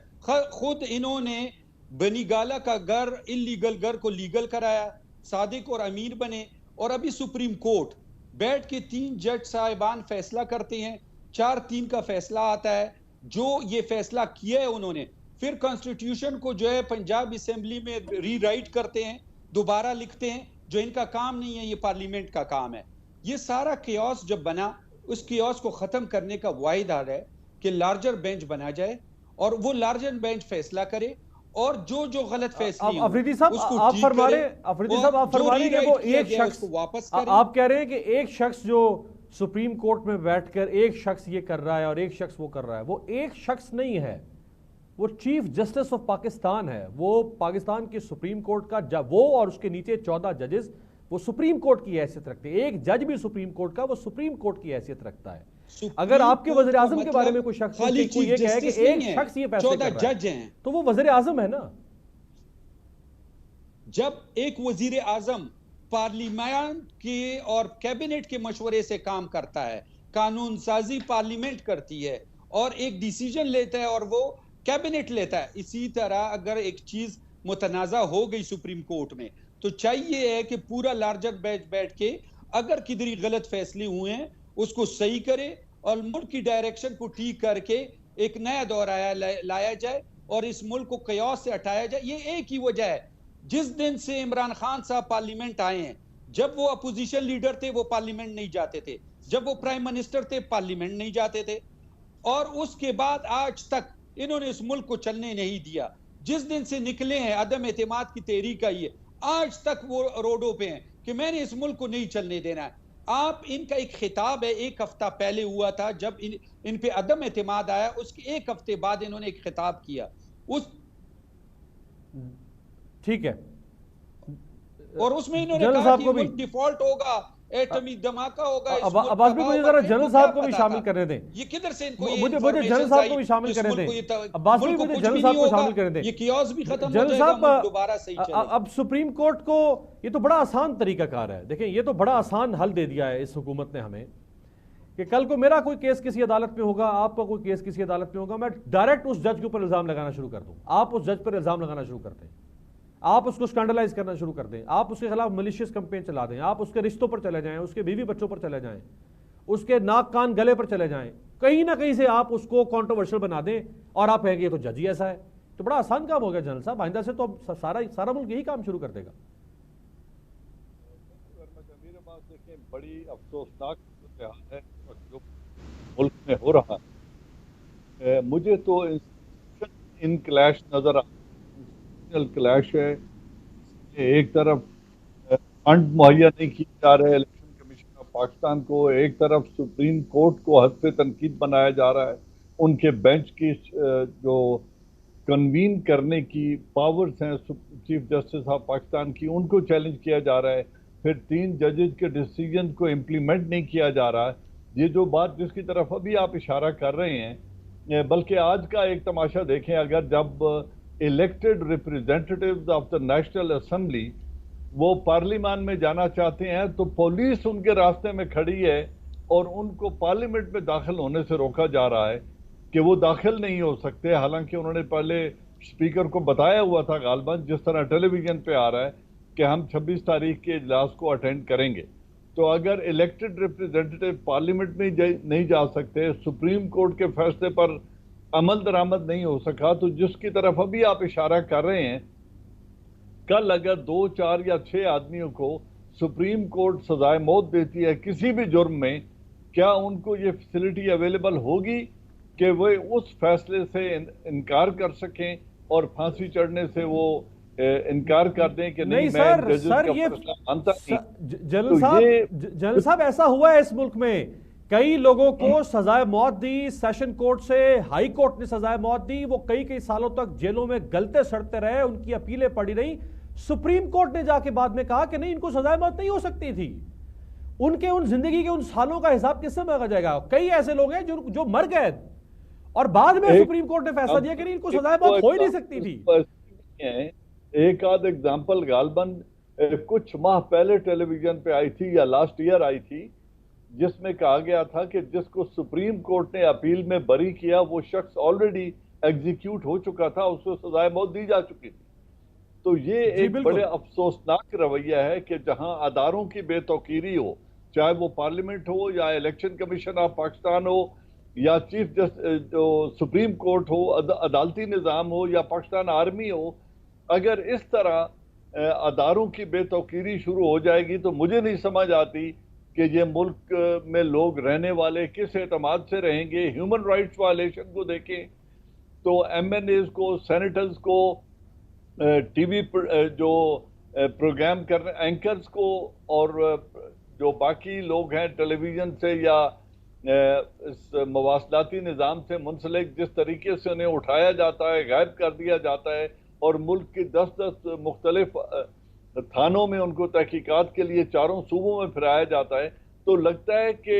खुद इन्होंने बनीगाला का घर, इलीगल घर को लीगल कराया, सादिक और अमीर बने, और अभी सुप्रीम कोर्ट बैठ के 3 जज साहिबान फैसला करते हैं, 4-3 का फैसला आता है, जो ये फैसला किया है उन्होंने, फिर कॉन्स्टिट्यूशन को जो है पंजाब असेंबली में रीराइट करते हैं, दोबारा लिखते हैं, जो इनका काम नहीं है, ये पार्लियामेंट का काम है। ये सारा कियोस जब बना, उस कियोस को खत्म करने का वाहिद हाल है कि लार्जर बेंच बना जाए, और वो लार्जर बेंच फैसला करे, और जो गलत फैसले अफरीदी साहब आप फरमा रहे, अफरीदी साहब आप फरमा रहे कि वो एक शख्स वापस, आप कह रहे हैं कि एक शख्स जो सुप्रीम कोर्ट में बैठकर एक शख्स ये कर रहा है और एक शख्स वो कर रहा है, वो एक शख्स नहीं है, वो चीफ जस्टिस ऑफ पाकिस्तान है, वो पाकिस्तान के सुप्रीम कोर्ट का जब वो और उसके नीचे 14 जजेस वो सुप्रीम कोर्ट की हैसियत रखते हैं। एक जज भी सुप्रीम कोर्ट का, वो सुप्रीम कोर्ट की हैसियत रखता है। अगर आपके वजीर आजम के बारे में कोई शख्स कोई ये कहे कि एक शख्स ये फैसला कर रहा है, तो वो वजीर आजम है ना। जब एक वजीर आजम पार्लियामेंट के और कैबिनेट के मशवरे से काम करता है, कानून साजी पार्लियामेंट करती है और एक डिसीजन लेता है और वो कैबिनेट लेता है, इसी तरह अगर एक चीज मुतनाजा हो गई सुप्रीम कोर्ट में, तो चाहिए है कि पूरा लार्जर बेंच बैठ के अगर किधर गलत फैसले हुए हैं उसको सही करे और मुल्क की डायरेक्शन को ठीक करके एक नया दौर लाया जाए और इस मुल्क को कयास से हटाया जाए। ये एक ही वजह है, जिस दिन से इमरान खान साहब पार्लियामेंट आए हैं, जब वो अपोजिशन लीडर थे वो पार्लियामेंट नहीं जाते थे, जब वो प्राइम मिनिस्टर थे पार्लियामेंट नहीं जाते थे, और उसके बाद आज तक इन्होंने इस मुल्क को चलने नहीं दिया। जिस दिन से निकले हैं अदम एतमाद की तहरीक आई है, आज तक वो रोडों पे हैं कि मैंने इस मुल्क को नहीं चलने देना है। आप इनका एक खिताब है, एक हफ्ता पहले हुआ था जब इन पे अदम एतमाद आया, उसके एक हफ्ते बाद इन्होंने एक खिताब किया उस, ठीक है, और उसमें इन्होंने कहा कि मुल्क डिफॉल्ट होगा, एटमी धमाका होगा। अब्बास भी मुझे जरा जनरल साहब को भी शामिल करने दें, ये किधर से इनको मुझे जनरल साहब को भी शामिल करने दें, अब्बास भी मुझे जनरल साहब को शामिल करने दें, ये कियोस भी खत्म हो जनरल जाएगा, साहब दोबारा सही चलेगा। अब सुप्रीम कोर्ट को ये तो बड़ा आसान तरीकाकार है, देखें ये तो बड़ा आसान हल दे दिया है इस हुकूमत ने हमें कि कल को मेरा कोई केस किसी अदालत में होगा, आपका कोई केस किसी अदालत में होगा, मैं डायरेक्ट उस जज के ऊपर इल्जाम लगाना शुरू कर दूं, आप उस जज पर इल्जाम लगाना शुरू कर दें, आप उसको स्कैंडलाइज करना शुरू कर दें, आप उसके खिलाफ मलिशियस कैंपेन चला दें, आप उसके रिश्तों पर चले जाएं, उसके बीवी बच्चों पर चले जाएं, उसके नाक कान गले पर चले जाएं, कहीं ना कहीं से आप उसको कंट्रोवर्शियल बना दें और आप कहेंगे ये तो जज ही ऐसा है। तो बड़ा आसान काम हो गया जनरल साहब, आइंदा से तो अब सारा मुल्क यही काम शुरू कर देगा। बड़ी अफसोसनाक है जो मुल्क में हो रहा है, मुझे तो इन क्लैश नजर क्लैश है। एक तरफ फंड मुहैया नहीं किए जा रहे इलेक्शन कमीशन ऑफ पाकिस्तान को, एक तरफ सुप्रीम कोर्ट को हस्ब तनकीद बनाया जा रहा है, उनके बेंच की जो कन्वीन करने की पावर्स हैं चीफ जस्टिस ऑफ पाकिस्तान की, उनको चैलेंज किया जा रहा है। फिर 3 जजेज के डिसीजन को इम्प्लीमेंट नहीं किया जा रहा है। ये जो बात जिसकी तरफ अभी आप इशारा कर रहे हैं, बल्कि आज का एक तमाशा देखें, अगर जब elected representatives of the national assembly वो पार्लियामान में जाना चाहते हैं तो पुलिस उनके रास्ते में खड़ी है और उनको पार्लियामेंट में दाखिल होने से रोका जा रहा है कि वो दाखिल नहीं हो सकते, हालांकि उन्होंने पहले स्पीकर को बताया हुआ था गालबन, जिस तरह टेलीविजन पे आ रहा है कि हम 26 तारीख के इजलास को अटेंड करेंगे। तो अगर इलेक्टेड रिप्रेजेंटेटिव पार्लियामेंट में नहीं जा सकते, सुप्रीम कोर्ट के फैसले पर अमल दरामद नहीं हो सका, तो जिसकी तरफ अभी आप इशारा कर रहे हैं, कल अगर 2, 4 या 6 आदमियों को सुप्रीम कोर्ट सजाए मौत देती है किसी भी जुर्म में, क्या उनको ये फैसिलिटी अवेलेबल होगी कि वे उस फैसले से इनकार कर सकें और फांसी चढ़ने से वो इनकार कर दें कि नहीं मैं जजेस का फैसला मानता नहीं। जनरल साहब ऐसा हुआ है इस मुल्क में, कई लोगों को सजाए मौत दी, सेशन कोर्ट से हाई कोर्ट ने सजाए मौत दी, वो कई सालों तक जेलों में गलते सड़ते रहे, उनकी अपीलें पड़ी रही। सुप्रीम कोर्ट ने जाके बाद में कहा कि नहीं, इनको सजाए मौत नहीं हो सकती थी। उनके उन जिंदगी के उन सालों का हिसाब किससे मांगा जाएगा? कई ऐसे लोग हैं जो मर गए और बाद में सुप्रीम कोर्ट ने फैसला दिया कि नहीं, इनको सजाए मौत हो ही नहीं सकती थी। एक आध एग्जाम्पल गालबन कुछ माह पहले टेलीविजन पे आई थी या लास्ट ईयर आई थी, जिसमें कहा गया था कि जिसको सुप्रीम कोर्ट ने अपील में बरी किया वो शख्स ऑलरेडी एग्जीक्यूट हो चुका था, उसको सजाए मौत दी जा चुकी थी। तो ये एक बड़े अफसोसनाक रवैया है कि जहां अदारों की बेतौकीरी हो, चाहे वो पार्लियामेंट हो या इलेक्शन कमीशन ऑफ पाकिस्तान हो या चीफ जस्टिस जो सुप्रीम कोर्ट हो, अदालती निज़ाम हो या पाकिस्तान आर्मी हो, अगर इस तरह अदारों की बेतौकीरी शुरू हो जाएगी तो मुझे नहीं समझ आती कि ये मुल्क में लोग रहने वाले किस एतमाद से रहेंगे। ह्यूमन राइट्स वायलेशन को देखें तो MNAs को, सेनेटर्स को, टीवी जो प्रोग्राम कर रहे एंकर्स को और जो बाकी लोग हैं टेलीविजन से या इस मवासलाती निज़ाम से मुंसलिक, जिस तरीके से उन्हें उठाया जाता है, गायब कर दिया जाता है और मुल्क की 10-10 मुख्तलिफ थानों में उनको तहकीकात के लिए चारों सूबों में फिराया जाता है, तो लगता है कि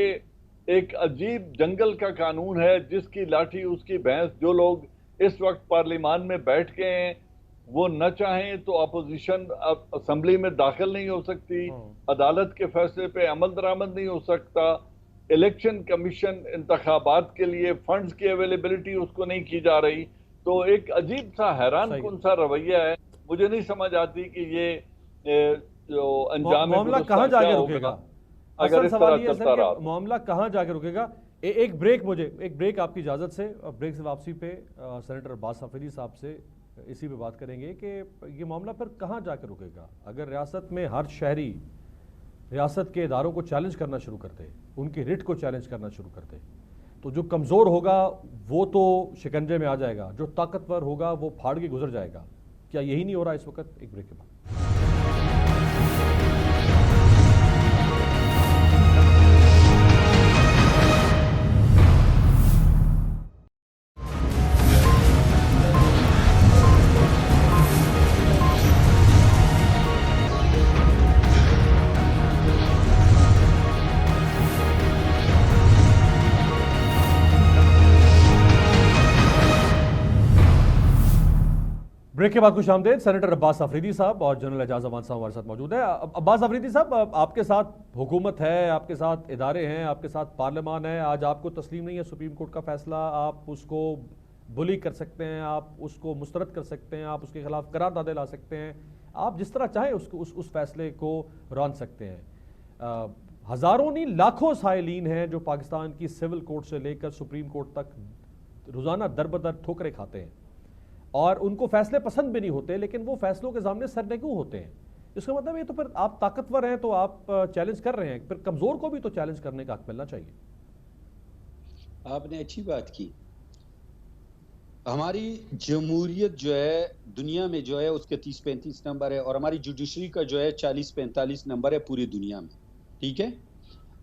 एक अजीब जंगल का कानून है जिसकी लाठी उसकी भैंस। जो लोग इस वक्त पार्लियामान में बैठ गए हैं वो न चाहें तो अपोजिशन असेंबली में दाखिल नहीं हो सकती, अदालत के फैसले पे अमल दरामद नहीं हो सकता, इलेक्शन कमीशन इंतखाबात के लिए फंड्स की अवेलेबिलिटी उसको नहीं की जा रही। तो एक अजीब सा हैरान कुन सा रवैया है, मुझे नहीं समझ आती कि ये जो अंजाम मामला कहां जाके रुकेगा। अगर इस तरह चलता रहा मामला कहां जाके रुकेगा। एक ब्रेक आपकी इजाजत से, ब्रेक से वापसी पे सेनेटर अब्बास अफरीदी साहब से इसी पे बात करेंगे कि ये मामला फिर कहां जाके रुकेगा। अगर रियासत में हर शहरी रियासत के इदारों को चैलेंज करना शुरू करते, उनकी रिट को चैलेंज करना शुरू करते, तो जो कमज़ोर होगा वो तो शिकंजे में आ जाएगा, जो ताकतवर होगा वो फाड़ के गुजर जाएगा। क्या यही नहीं हो रहा इस वक्त? एक ब्रेक के बाद। ब्रेक के बाद खुश आमदेद। सेनेटर अब्बास अफरीदी साहब और जनरल एजाज अमान साहब हमारे साथ मौजूद है। अब्बास अफरीदी साहब, आपके साथ हुकूमत है, आपके साथ इदारे हैं, आपके साथ पार्लियामान है, आज आपको तस्लीम नहीं है सुप्रीम कोर्ट का फैसला, आप उसको बुली कर सकते हैं, आप उसको मुस्तरद कर सकते हैं, आप उसके खिलाफ करारदादे ला सकते हैं, आप जिस तरह चाहें उस फैसले को रौन सकते हैं। हज़ारों नहीं लाखों साइलीन हैं जो पाकिस्तान की सिविल कोर्ट से लेकर सुप्रीम कोर्ट तक रोज़ाना दर बदर ठोकरें खाते हैं और उनको फैसले पसंद भी नहीं होते, लेकिन वो फैसलों के सामने सरनेगू होते हैं। इसका मतलब ये तो फिर आप ताकतवर हैं तो आप चैलेंज कर रहे हैं, फिर कमज़ोर को भी तो चैलेंज करने का हक मिलना चाहिए। आपने अच्छी बात की। हमारी जमहूरियत जो है दुनिया में जो है उसके 30-35 नंबर है और हमारी जुडिशरी का जो है 40-45 नंबर है पूरी दुनिया में। ठीक है,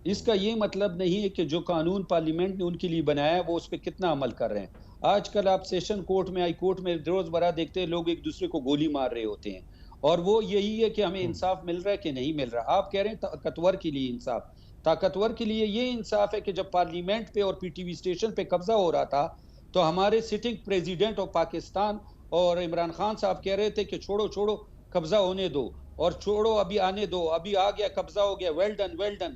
इसका ये मतलब नहीं है कि जो कानून पार्लियामेंट ने उनके लिए बनाया है वो उस पर कितना अमल कर रहे हैं। आजकल आप सेशन कोर्ट में, हाई कोर्ट में रोजमर्रा देखते हैं लोग एक दूसरे को गोली मार रहे होते हैं और वो यही है कि हमें इंसाफ मिल रहा है कि नहीं मिल रहा। आप कह रहे हैं ताकतवर के लिए इंसाफ, ताकतवर के लिए ये इंसाफ है कि जब पार्लियामेंट पे और पीटीवी स्टेशन पे कब्जा हो रहा था तो हमारे सिटिंग प्रेसिडेंट ऑफ पाकिस्तान और इमरान खान साहब कह रहे थे कि छोड़ो छोड़ो, कब्जा होने दो और छोड़ो, अभी आने दो, अभी आ गया, कब्जा हो गया, वेल डन वेल डन।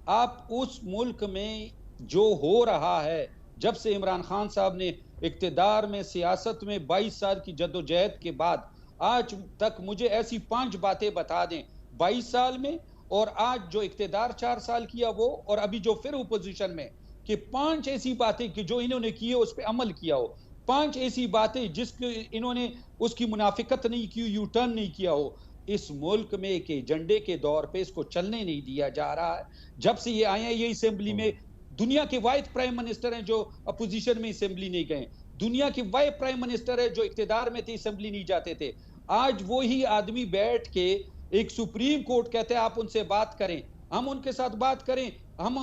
आप उस मुल्क में जो हो रहा है, जब से इमरान खान साहब ने इक्तिदार में, सियासत में 22 साल की जद्दोजहद के बाद आज तक मुझे ऐसी 5 बातें बता दें 22 साल में, और आज जो इक्तिदार 4 साल किया वो, और अभी जो फिर ओपोजिशन में, कि 5 ऐसी बातें कि जो इन्होंने की है उस पर अमल किया हो, 5 ऐसी बातें जिसके इन्होंने उसकी मुनाफिकत नहीं की, यू टर्न नहीं किया हो। इस मुल्क में एक एजेंडे के दौर पे इसको चलने नहीं दिया जा रहा है। जब से ये आए हैं, ये असेंबली में दुनिया के वाहिद प्राइम मिनिस्टर हैं जो अपोजिशन में असेंबली नहीं गए, दुनिया के वाहिद प्राइम मिनिस्टर है जो इक्तिदार में थे असेंबली नहीं जाते थे। आज वो ही आदमी बैठ के एक सुप्रीम कोर्ट कहते हैं आप उनसे बात करें, हम उनके साथ बात करें, हम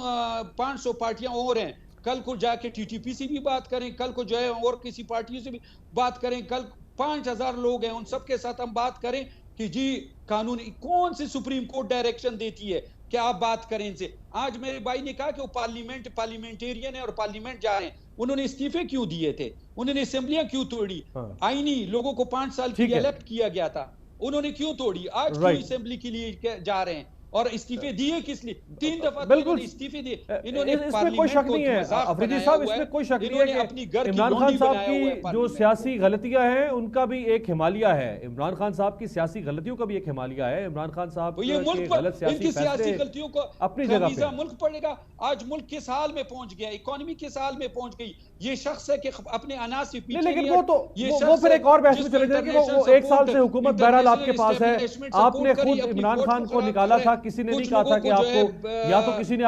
500 पार्टियां और हैं, कल को जाके टीटीपी से भी बात करें, कल को जो है और किसी पार्टियों से भी बात करें, कल 5000 लोग हैं उन सबके साथ हम बात करें कि जी कानून, कौन सी सुप्रीम कोर्ट डायरेक्शन देती है कि आप बात करें इनसे। आज मेरे भाई ने कहा कि वो पार्लियामेंटेरियन है और पार्लियामेंट जा रहे हैं, उन्होंने इस्तीफे क्यों दिए थे, उन्होंने असेंबलियां क्यों तोड़ी? आईनी लोगों को 5 साल के लिए इलेक्ट किया गया था, उन्होंने क्यों तोड़ी? आज क्यों असेंबली के लिए जा रहे हैं? और इस्तीफे दिए किस लिए? 3 दफा बिल्कुल इस्तीफे दिए इन्होंने। इसमें कोई शक नहीं है अफरीदी साहब, इसमें कोई शक नहीं है कि इमरान खान साहब की जो सियासी गलतियां हैं उनका भी एक हिमालया है, इमरान खान साहब की सियासी गलतियों का भी एक हिमालया है। इमरान खान साहब ये मुल्क गलत सियासी गलतियों को अपनी जगह पे मुल्क पड़ेगा। आज मुल्क किस हाल में पहुंच गया, इकोनॉमी किस हाल में पहुंच गई, ये शख्स है कि अपने अनाज से पीछे, लेकिन वो फिर एक और बहस में चले जाएंगे। वो 1 साल से हुकूमत बहरहाल आपके पास है, आपने खुद इमरान खान को निकाला था, किसी ने नहीं कहा था कि आपको, या तो किसी ने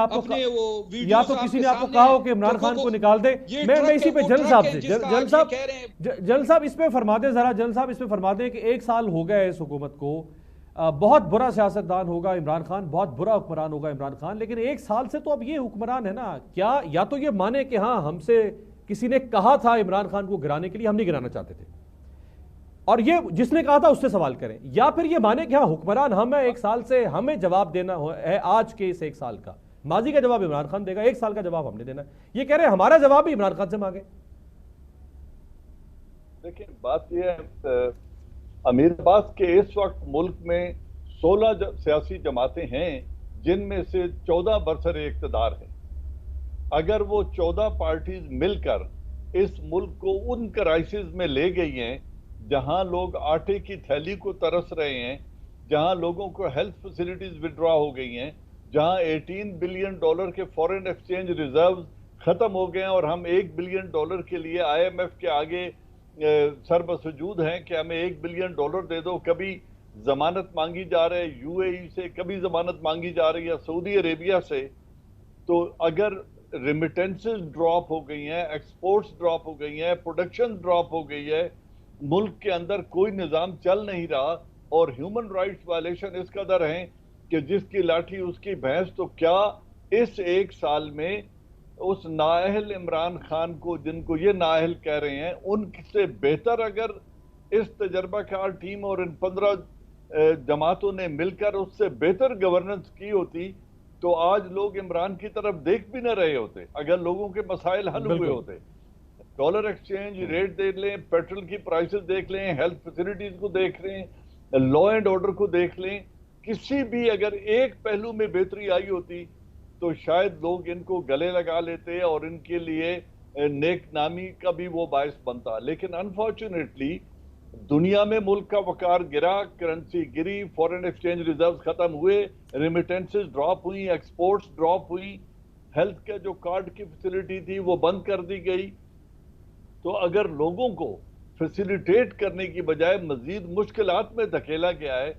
आपको कहा हो कि इमरान खान को निकाल दे। मैं इसी पे जल साहब से, जल साहब इस पे फरमा दें जरा, जल साहब इस पे फरमा दें कि 1 साल हो गया है इस हुकूमत को, बहुत बुरा सियासतदान होगा इमरान खान, बहुत बुरा हुक्मरान होगा इमरान खान, लेकिन 1 साल से तो अब ये हुक्मरान है ना, क्या या तो ये माने कि हाँ हमसे किसी ने कहा था इमरान खान को गिराने के लिए, हम नहीं गिराना चाहते थे, और ये जिसने कहा था उससे सवाल करें, या फिर ये माने कि हाँ हुक्मरान हम है 1 साल से, हमें जवाब देना है आज के इस 1 साल का। माजी का जवाब इमरान खान देगा, 1 साल का जवाब हमने देना है। ये कह रहे हैं हमारा जवाब भी इमरान खान से मांगे। देखिए बात यह है अमीर अब्बास के इस वक्त मुल्क में 16 सियासी जमातें हैं जिनमें से 14 बरसर इक़्तिदार है। अगर वो 14 पार्टीज मिलकर इस मुल्क को उन क्राइसिस में ले गई हैं जहां लोग आटे की थैली को तरस रहे हैं, जहां लोगों को हेल्थ फैसिलिटीज विड्रॉ हो गई हैं, जहां $18 बिलियन के फॉरेन एक्सचेंज रिजर्व खत्म हो गए हैं और हम $1 बिलियन के लिए IMF के आगे सरबसजूद हैं कि हमें $1 बिलियन दे दो। कभी जमानत मांगी जा रही है UAE से, कभी जमानत मांगी जा रही है सऊदी अरेबिया से। तो अगर रिमिटेंसेस ड्रॉप हो गई हैं, एक्सपोर्ट्स ड्रॉप हो गई हैं, प्रोडक्शन ड्रॉप हो गई है, मुल्क के अंदर कोई निज़ाम चल नहीं रहा और ह्यूमन राइट्स वायलेशन इस कदर हैं कि जिसकी लाठी उसकी भैंस, तो क्या इस 1 साल में उस नाअहल इमरान खान को, जिनको ये नाअहल कह रहे हैं, उनसे बेहतर अगर इस तजर्बाकार टीम और इन 15 जमातों ने मिलकर उससे बेहतर गवर्नेंस की होती तो आज लोग इमरान की तरफ देख भी न रहे होते। अगर लोगों के मसाइल हल हुए होते, डॉलर एक्सचेंज रेट देख लें, पेट्रोल की प्राइसेस देख लें, हेल्थ फैसिलिटीज को देख लें, लॉ एंड ऑर्डर को देख लें, किसी भी अगर एक पहलू में बेहतरी आई होती तो शायद लोग इनको गले लगा लेते और इनके लिए नेक नामी का भी वो बायस बनता। लेकिन अनफॉर्चुनेटली दुनिया में मुल्क का वकार गिरा, करेंसी गिरी, फॉरेन एक्सचेंज रिजर्व खत्म हुए, रेमिटेंसेस ड्रॉप हुई, एक्सपोर्ट्स ड्रॉप हुई, हेल्थ के जो कार्ड की फैसिलिटी थी वो बंद कर दी गई। तो अगर लोगों को फैसिलिटेट करने की बजाय मजीद मुश्किलात में धकेला गया है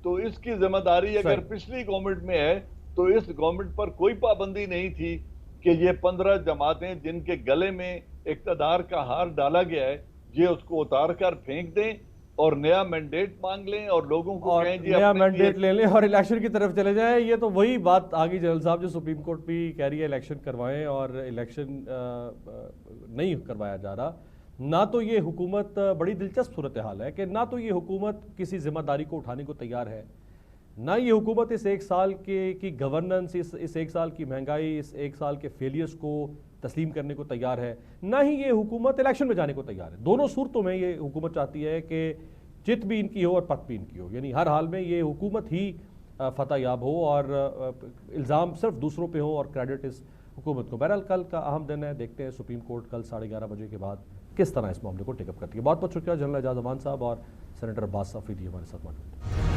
तो इसकी जिम्मेदारी अगर पिछली गवर्नमेंट में है तो इस गवर्नमेंट पर कोई पाबंदी नहीं थी कि ये 15 जमातें जिनके गले में इक़्तिदार का हार डाला गया है ये उसको उतार कर फेंक दें और नया मैंडेट मांग लें और लोगों को कहें जी नया मैंडेट ले लें और इलेक्शन की तरफ चले जाएं। ये तो वही बात आ गई जनरल साहब जो सुप्रीम कोर्ट भी कह रही है इलेक्शन करवाएं और इलेक्शन नहीं करवाया जा रहा। ना तो ये हुकूमत, बड़ी दिलचस्प सूरत हाल है कि ना तो ये हुकूमत किसी जिम्मेदारी को उठाने को तैयार है, ना ये हुकूमत इस एक साल की गवर्नेंस, इस एक साल की महंगाई, इस एक साल के फेलियर्स को तस्लीम करने को तैयार है, ना ही ये हुकूमत इलेक्शन में जाने को तैयार है। दोनों सूरतों में ये हुकूमत चाहती है कि जित भी इनकी हो और पत भी इनकी हो, यानी हर हाल में ये हुकूमत ही फतह याब हो और इल्ज़ाम सिर्फ दूसरों पे हो और क्रेडिट इस हुकूमत को। बहरहाल कल का अहम दिन है, देखते हैं सुप्रीम कोर्ट कल 11:30 बजे के बाद किस तरह इस मामले को टेकअप करती है। बहुत बहुत शुक्रिया जनरल एजाज अमान साहब और सेनेटर अब्बास अफरीदी हमारे साथ मौजूद थे।